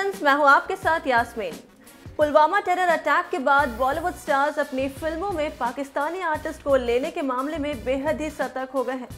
Friends, मैं हूं आपके साथ यास्मीन। पुलवामा टेरर अटैक के बाद बॉलीवुड स्टार्स अपनी फिल्मों में पाकिस्तानी आर्टिस्ट को लेने के मामले में बेहद ही सतर्क हो गए हैं।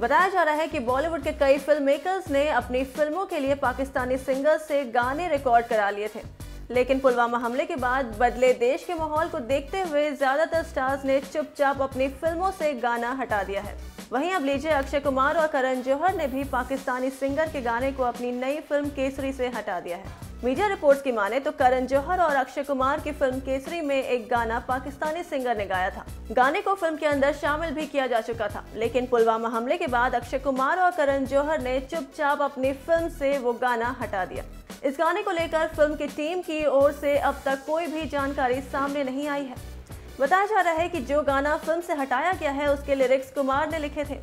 बताया जा रहा है कि बॉलीवुड के कई फिल्म मेकर्स ने अपनी फिल्मों के लिए पाकिस्तानी सिंगर्स से गाने रिकॉर्ड करा लिए थे, लेकिन पुलवामा हमले के बाद बदले देश के माहौल को देखते हुए ज्यादातर स्टार्स ने चुपचाप अपनी फिल्मों से गाना हटा दिया है। वहीं अब लीजिए, अक्षय कुमार और करण जौहर ने भी पाकिस्तानी सिंगर के गाने को अपनी नई फिल्म केसरी से हटा दिया है। मीडिया रिपोर्ट्स की माने तो करण जौहर और अक्षय कुमार की फिल्म केसरी में एक गाना पाकिस्तानी सिंगर ने गाया था। गाने को फिल्म के अंदर शामिल भी किया जा चुका था, लेकिन पुलवामा हमले के बाद अक्षय कुमार और करण जौहर ने चुपचाप अपनी फिल्म से वो गाना हटा दिया। इस गाने को लेकर फिल्म की टीम की ओर से अब तक कोई भी जानकारी सामने नहीं आई है। बताया जा रहा है कि जो गाना फिल्म से हटाया गया है उसके लिरिक्स कुमार ने लिखे थे।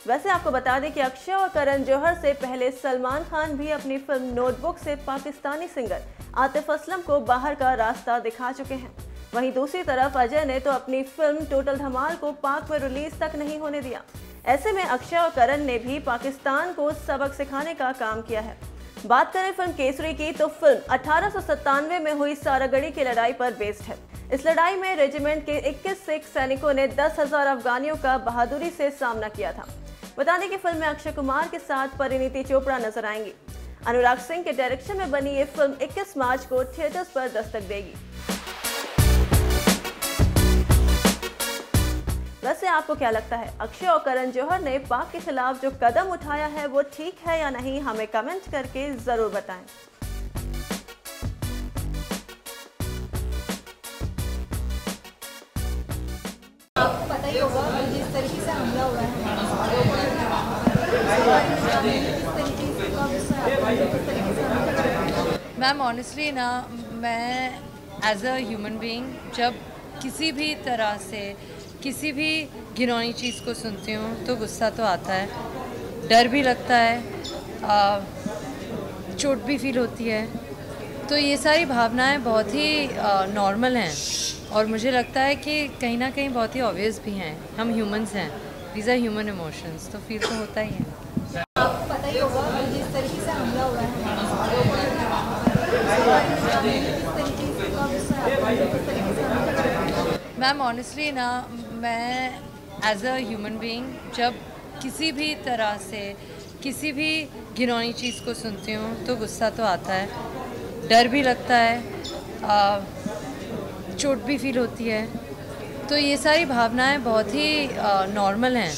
वैसे आपको बता दें कि अक्षय और करण जौहर से पहले सलमान खान भी अपनी फिल्म नोटबुक से पाकिस्तानी सिंगर आतिफ असलम को बाहर का रास्ता दिखा चुके हैं। वहीं दूसरी तरफ अजय ने तो अपनी फिल्म टोटल धमाल को पाक में रिलीज तक नहीं होने दिया। ऐसे में अक्षय और करण ने भी पाकिस्तान को सबक सिखाने का काम किया है। बात करें फिल्म केसरी की, तो फिल्म 1897 में हुई सारागढ़ी की लड़ाई पर बेस्ड है। इस लड़ाई में रेजिमेंट के 21 सिख सैनिकों ने 10,000 अफगानियों का बहादुरी से सामना किया था। बता दें कि फिल्म में अक्षय कुमार के साथ परिणीति चोपड़ा नजर आएंगी। अनुराग सिंह के डायरेक्शन में बनी ये फिल्म 21 मार्च को थिएटर्स पर दस्तक देगी। वैसे आपको क्या लगता है, अक्षय और करण जौहर ने पाक के खिलाफ जो कदम उठाया है वो ठीक है या नहीं? हमें कमेंट करके जरूर बताएं। आपको पता ही होगा कि जिस तरीके से हमला हुआ है, मैम ऑनेस्टली ना, मैं एज अ ह्यूमन बीइंग जब किसी भी तरह से किसी भी घिनौनी चीज़ को सुनती हूँ तो गुस्सा तो आता है, डर भी लगता है, चोट भी फील होती है। तो ये सारी भावनाएं बहुत ही नॉर्मल हैं और मुझे लगता है कि कहीं ना कहीं बहुत ही ऑब्वियस भी हैं। हम ह्यूमंस हैं, दीज आर ह्यूमन इमोशंस, तो फील तो होता ही है। आपको पता ही होगा कि जिस तरीके से हमला हुआ है, मैम ऑनेस्टली ना, मैं एज अ ह्यूमन बीइंग जब किसी भी तरह से किसी भी घिनौनी चीज़ को सुनती हूँ तो गुस्सा तो आता है, डर भी लगता है, चोट भी फील होती है। तो ये सारी भावनाएं बहुत ही नॉर्मल हैं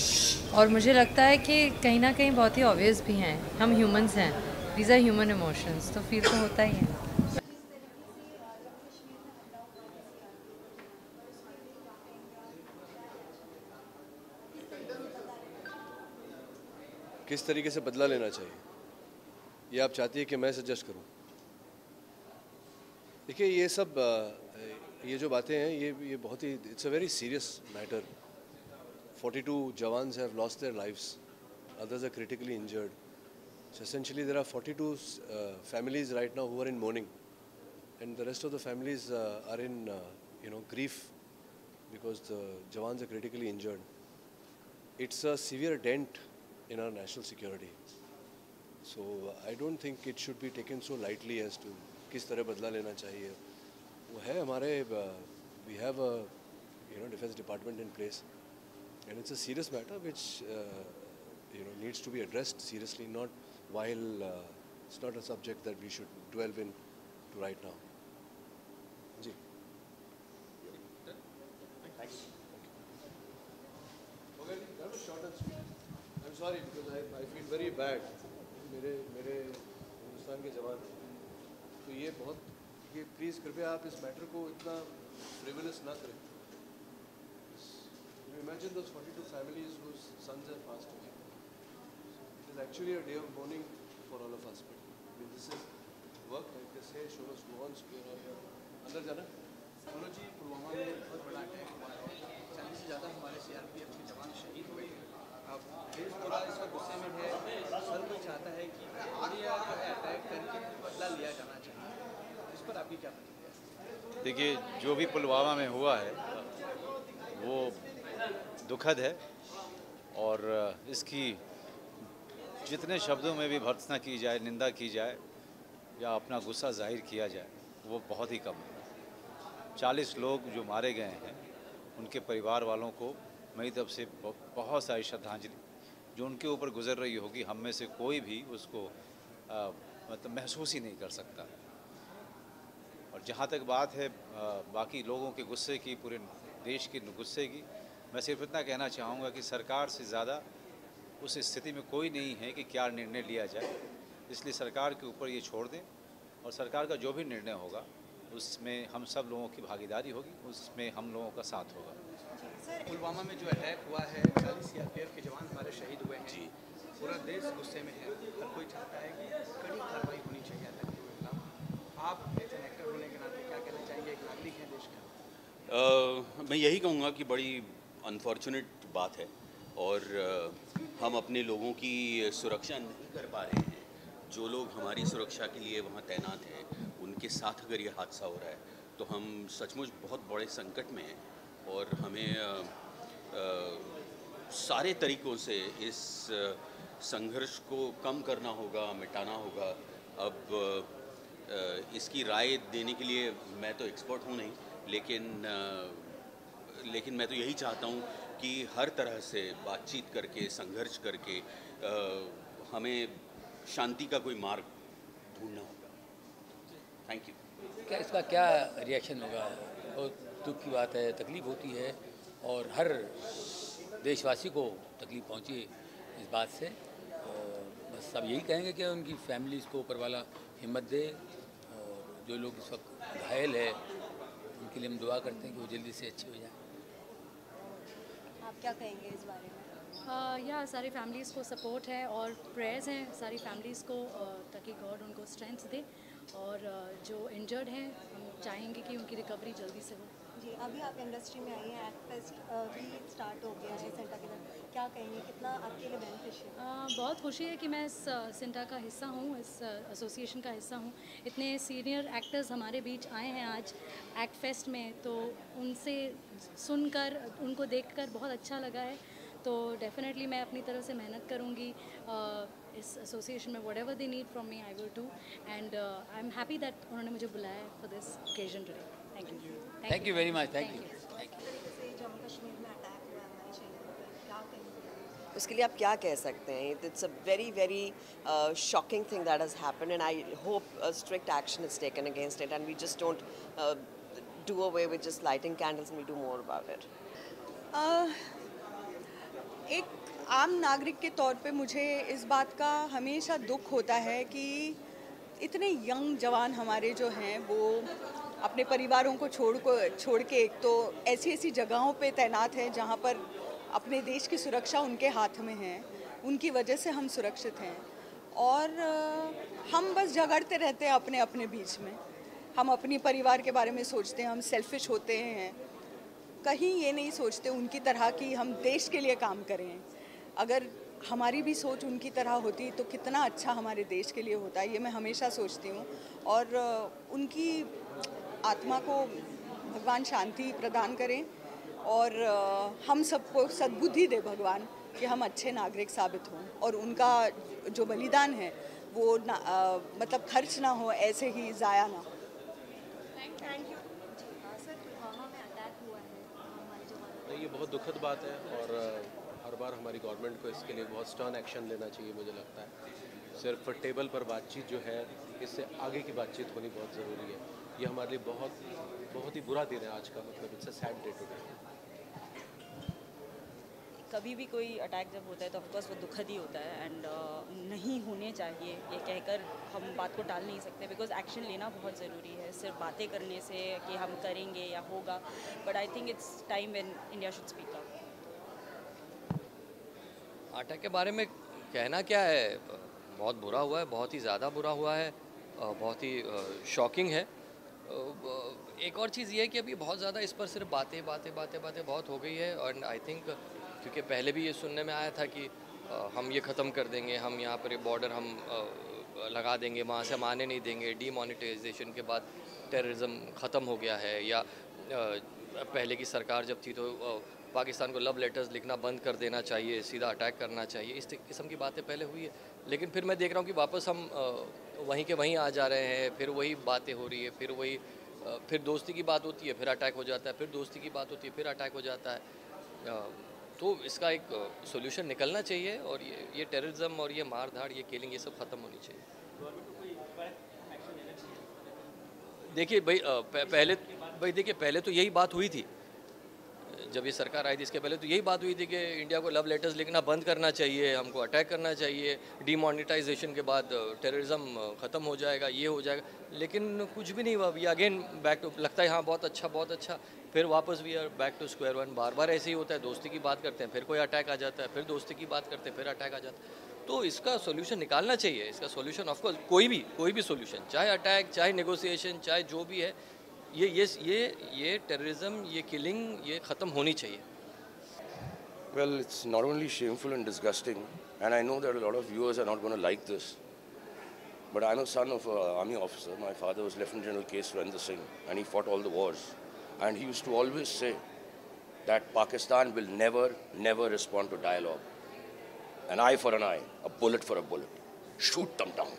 और मुझे लगता है कि कहीं ना कहीं बहुत ही ऑब्वियस भी हैं। हम ह्यूमंस हैं, दीज आर ह्यूमन इमोशंस, तो फील तो होता ही है। किस तरीके से बदला लेना चाहिए, ये आप चाहती है कि मैं सजेस्ट करूं? देखिए, ये सब ये जो बातें हैं, ये बहुत ही, it's a very serious matter. 42 jawans have lost their lives, others are critically injured. So essentially there are 42 families right now who are in mourning, and the rest of the families are in grief because the jawans are critically injured. It's a severe dent in our national security. So I don't think it should be taken so lightly as to किस तरह बदला लेना चाहिए। वो है हमारे, we have a defense department in place, and it's a serious matter which needs to be addressed seriously, not while it's not a subject that we should dwell in to right now. Ji, thanks. Okay, that was short and sweet. I'm sorry because I feel very bad. मेरे हिंदुस्तान के जवान, तो ये please कृपया आप इस matter को इतना फ्रिवलस ना करें। Imagine those 42 families whose sons have passed away. It is actually a day of mourning for all of us. But I mean, this is work, like they say, show us go on. अंदर जाना। मनोज जी, पुलवामा में बहुत बड़ा attack हुआ है, 40 से ज़्यादा हमारे CRPF के जवान शहीद हुए हैं। अब देश पूरा इस वक्त गुस्से में है, हर कोई चाहता है कि इंडिया जो है अटैक करके बदला लिया जाना चाहिए। इस पर आपकी क्या प्रतिक्रिया है? देखिए, जो भी पुलवामा में हुआ है वो दुखद है और इसकी जितने शब्दों में भी भर्त्सना की जाए, निंदा की जाए, या अपना गुस्सा जाहिर किया जाए वो बहुत ही कम है। 40 लोग जो मारे गए हैं उनके परिवार वालों को मेरी तरफ से बहुत सारी श्रद्धांजलि जो उनके ऊपर गुजर रही होगी, हम में से कोई भी उसको मतलब महसूस ही नहीं कर सकता। और जहाँ तक बात है बाकी लोगों के गुस्से की, पूरे देश के गुस्से की, मैं सिर्फ इतना कहना चाहूँगा कि सरकार से ज़्यादा उस स्थिति में कोई नहीं है कि क्या निर्णय लिया जाए, इसलिए सरकार के ऊपर ये छोड़ दें और सरकार का जो भी निर्णय होगा उसमें हम सब लोगों की भागीदारी होगी, उसमें हम लोगों का साथ होगा। पुलवामा में जो अटैक हुआ है, 40 सीआरपीएफ के जवान हमारे शहीद हुए हैं जी। पूरा देश गुस्से में है, हर कोई चाहता है कि कड़ी कार्रवाई होनी चाहिए आतंकियों के खिलाफ। आप एज एन एक्टर होने के नाते क्या कहना चाहेंगे, एक नागरिक है देश का? मैं यही कहूँगा कि बड़ी अनफॉर्चुनेट बात है और हम अपने लोगों की सुरक्षा नहीं कर पा रहे हैं। जो लोग हमारी सुरक्षा के लिए वहाँ तैनात हैं उनके साथ अगर ये हादसा हो रहा है तो हम सचमुच बहुत बड़े संकट में हैं और हमें सारे तरीक़ों से इस संघर्ष को कम करना होगा, मिटाना होगा। अब इसकी राय देने के लिए मैं तो एक्सपर्ट हूँ नहीं, लेकिन मैं तो यही चाहता हूँ कि हर तरह से बातचीत करके, संघर्ष करके हमें शांति का कोई मार्ग ढूंढना होगा। Thank you. क्या इसका क्या रिएक्शन होगा? बहुत दुख की बात है, तकलीफ़ होती है और हर देशवासी को तकलीफ़ पहुंची इस बात से। बस सब यही कहेंगे कि उनकी फैमिलीज़ को ऊपर वाला हिम्मत दे और जो लोग इस वक्त घायल है उनके लिए हम दुआ करते हैं कि वो जल्दी से अच्छे हो जाएं। आप क्या कहेंगे इस बारे में? या सारी फैमिलीज़ को सपोर्ट है और प्रेयर्स हैं सारी फैमिलीज़ को ताकि गॉड उनको स्ट्रेंथ दे और जो इंजर्ड हैं हम चाहेंगे कि उनकी रिकवरी जल्दी से हो। जी, अभी आप इंडस्ट्री में आई हैं, एक्ट फेस्ट भी स्टार्ट हो गया है सेंटा के अंदर, क्या कहेंगे, कितना आपके लिए बेनिफिशियल? बहुत खुशी है कि मैं इस सेंटा का हिस्सा हूँ, इस एसोसिएशन का हिस्सा हूँ। इतने सीनियर एक्टर्स हमारे बीच आए हैं आज एक्ट फेस्ट में, तो उनसे सुनकर, उनको देखकर बहुत अच्छा लगा है। तो डेफिनेटली मैं अपनी तरफ से मेहनत करूँगी इस एसोसिएशन में। Whatever they need from me I will do and I am happy that उन्होंने मुझे बुलाया है for this occasion today. Thank you very much. Thank you. Jammu Kashmir में अटैक हुआ है हमारे शहीदों पर, क्या कहेंगे? उसके लिए आप क्या कह सकते हैं? It's a very very shocking thing that has happened and I hope strict action is taken against it and we just don't do away with just lighting candles and we do more about it. एक आम नागरिक के तौर पे मुझे इस बात का हमेशा दुख होता है कि इतने यंग जवान हमारे जो हैं वो अपने परिवारों को छोड़ के एक तो ऐसी जगहों पे तैनात हैं जहाँ पर अपने देश की सुरक्षा उनके हाथ में है, उनकी वजह से हम सुरक्षित हैं और हम बस झगड़ते रहते हैं अपने अपने बीच में। हम अपनी परिवार के बारे में सोचते हैं, हम सेल्फिश होते हैं, कहीं ये नहीं सोचते उनकी तरह कि हम देश के लिए काम करें। अगर हमारी भी सोच उनकी तरह होती तो कितना अच्छा हमारे देश के लिए होता, ये मैं हमेशा सोचती हूँ। और उनकी आत्मा को भगवान शांति प्रदान करें और हम सबको सद्बुद्धि दे भगवान कि हम अच्छे नागरिक साबित हों और उनका जो बलिदान है वो मतलब खर्च ना हो, ऐसे ही ज़ाया ना हो। Thank you. सर, पुलवामा में अटैक हुआ है हमारे जवानों। ये बहुत दुखद बात है और हर बार हमारी गवर्नमेंट को इसके लिए बहुत स्टर्न एक्शन लेना चाहिए। मुझे लगता है सिर्फ टेबल पर बातचीत जो है, इससे आगे की बातचीत होनी बहुत ज़रूरी है। ये हमारे लिए बहुत ही बुरा दिन है आज का, मतलब it's a sad day today. कभी भी कोई अटैक जब होता है तो ऑफकोर्स वो दुखद ही होता है एंड नहीं होने चाहिए, ये कहकर हम बात को टाल नहीं सकते बिकॉज एक्शन लेना बहुत ज़रूरी है। सिर्फ बातें करने से कि हम करेंगे या होगा, but I think it's time when India should speak up. Attack के बारे में कहना क्या है, बहुत बुरा हुआ है, बहुत ही ज़्यादा बुरा हुआ है, बहुत ही शॉकिंग है। एक और चीज़ ये है कि अभी बहुत ज़्यादा इस पर सिर्फ बातें बहुत हो गई है और आई थिंक क्योंकि पहले भी ये सुनने में आया था कि हम ये ख़त्म कर देंगे, हम यहाँ पर बॉर्डर हम लगा देंगे, वहाँ से हम आने नहीं देंगे, डीमोनेटाइजेशन के बाद टेररिज्म ख़त्म हो गया है, या पहले की सरकार जब थी तो पाकिस्तान को लव लेटर्स लिखना बंद कर देना चाहिए, सीधा अटैक करना चाहिए, इस किस्म की बातें पहले हुई है। लेकिन फिर मैं देख रहा हूँ कि वापस हम वहीं के वहीं आ जा रहे हैं, फिर वही बातें हो रही है, फिर वही फिर दोस्ती की बात होती है, फिर अटैक हो जाता है, फिर दोस्ती की बात होती है, फिर अटैक हो जाता है। तो इसका एक सोल्यूशन निकलना चाहिए और ये टेररिज्म और ये मार धाड़, ये किलिंग, ये सब ख़त्म होनी चाहिए। देखिए पहले तो यही बात हुई थी जब ये सरकार आई थी। इसके पहले तो यही बात हुई थी कि इंडिया को लव लेटर्स लिखना बंद करना चाहिए, हमको अटैक करना चाहिए, डीमोनेटाइजेशन के बाद टेररिज्म ख़त्म हो जाएगा, ये हो जाएगा, लेकिन कुछ भी नहीं हुआ। ये अगेन बैक टू, लगता है हाँ बहुत अच्छा, फिर वापस we are back to square one. बार बार ऐसे ही होता है, दोस्ती की बात करते हैं, फिर कोई अटैक आ जाता है, फिर दोस्ती की बात करते हैं, फिर अटैक आ जाता है। तो इसका सोल्यूशन निकालना चाहिए। इसका सोल्यूशन ऑफकोर्स कोई भी सोल्यूशन, चाहे अटैक, चाहे नेगोशिएशन, चाहे जो भी है, ये टेररिज्म, ये किलिंग, ये ख़त्म होनी चाहिए। Well, it's not only shameful and disgusting, and I know that a lot of viewers are not going to like this, but I'm a son of an army officer. My father was Lieutenant General K. Surendra Singh, and he fought all the wars. And he used to always say that Pakistan will never respond to dialogue. An eye for an eye, a bullet for a bullet. Shoot them down.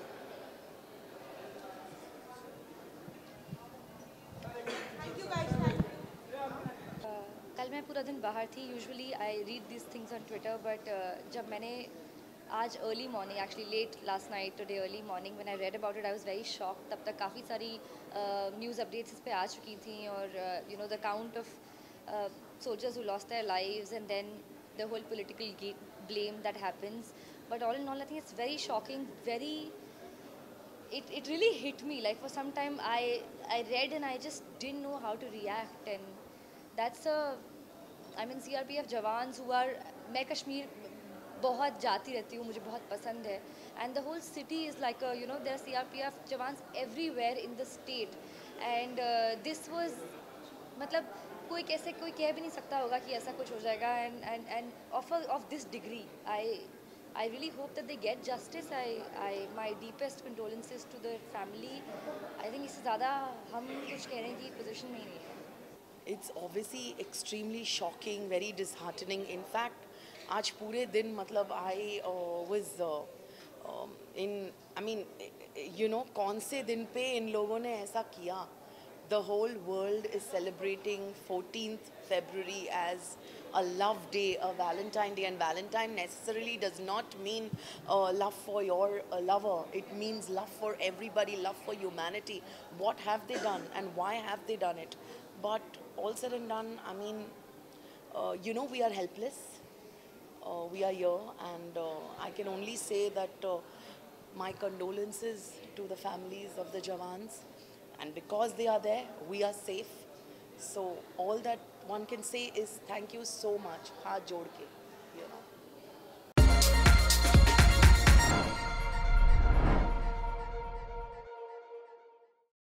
कल मैं पूरा दिन बाहर थी। Usually I read this things on Twitter, but जब मैंने आज early morning, actually late last night, today early morning when I read about it, I was very shocked. तब तक काफ़ी सारी न्यूज़ अपडेट्स इस पे आ चुकी थी, और you know the count of soldiers who lost their lives, and then the whole political blame that happens. But all in all, I think it's very shocking, it really hit me. Like for some time I read and I just didn't know how to react, and that's I mean CRPF jawans who are, मैं कश्मीर बहुत जाती रहती हूँ, मुझे बहुत पसंद है, and the whole city is like a, you know, there are CRPF jawans everywhere in the state, and this was, मतलब कोई कैसे, कोई कह भी नहीं सकता होगा कि ऐसा कुछ हो जाएगा, and of this degree, I really hope that they get justice. My deepest condolences to the family. I think इससे ज़्यादा हम कुछ कहने की पोजीशन में ही नहीं है। It's obviously extremely shocking, very disheartening. In fact, आज पूरे दिन मतलब I was I mean, you know, कौन से दिन पे इन लोगों ने ऐसा किया? The whole world is celebrating 14th February as a love day, a Valentine Day, and Valentine necessarily does not mean love for your lover. It means love for everybody, love for humanity. What have they done, and why have they done it? But all said and done, I mean, you know, we are helpless. We are here, and I can only say that my condolences to the families of the Jawans. And because they are there, we are safe. So all that one can say is thank you so much, हाथ जोड़ के, you know.